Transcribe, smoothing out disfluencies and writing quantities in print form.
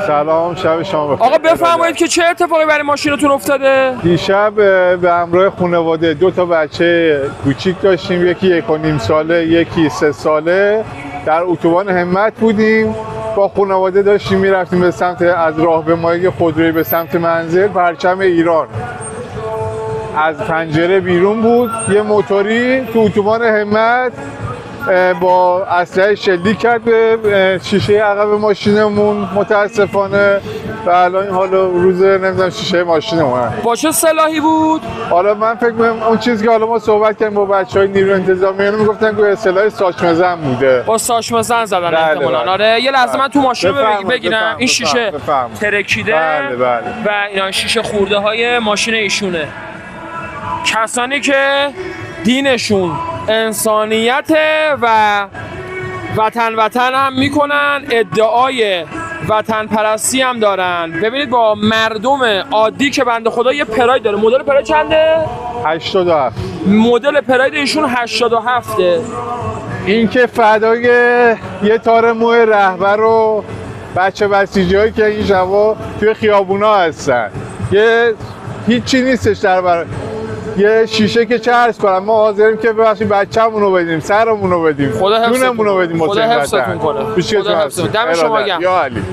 سلام، شب شما بخیر. آقا بفرمایید که چه اتفاقی برای ماشینتون افتاده؟ دیشب به همراه خانواده 2 تا بچه کوچیک داشتیم، یکی 1.5 ساله، یکی 3 ساله. در اتوبان همت بودیم، با خانواده داشتیم میرفتیم به سمت از راهپیمایی خودرویی به سمت منزل. پرچم ایران از پنجره بیرون بود. یه موتوری تو اتوبان همت با اسلحه شلیک کرد به شیشه عقب ماشینمون متاسفانه. و الان حالا روز نمیدونم شیشه ماشینمون با چه سلاحی بود؟ حالا من فکر می‌کنم اون چیزی که حالا ما صحبت کردیم با بچهای نیروی انتظامیه میگفتن که اصطلاح ساچمه زن بوده. با ساچمه زن زدن بله، احتمالاً. بله. آره یه لحظه من تو ماشین رو بگیرم. این شیشه ترکیده. بله بله. و اینا شیشه خورده های ماشین ایشونه. کسانی که دینشون انسانیت و وطن هم میکنن، ادعای وطن پرستی هم دارن. ببینید با مردم عادی که بنده خدا یه پراید داره. مدل پراید چنده؟ 87. مدل پراید ایشون 87ه. این که فدای یه تار موی رهبر و بچه بسیجی‌هایی که این شبا توی خیابونا هستن، یه هیچی نیستش در برای یه شیشه که چه عرض کنم. ما حاضریم که ببخشید بچه‌مون رو بدیم، سرمون رو بدیم، خدا جونمون رو بدیم. خدا حفظتون کنه. خدا حفظتون. دم شما گرم. یا علی.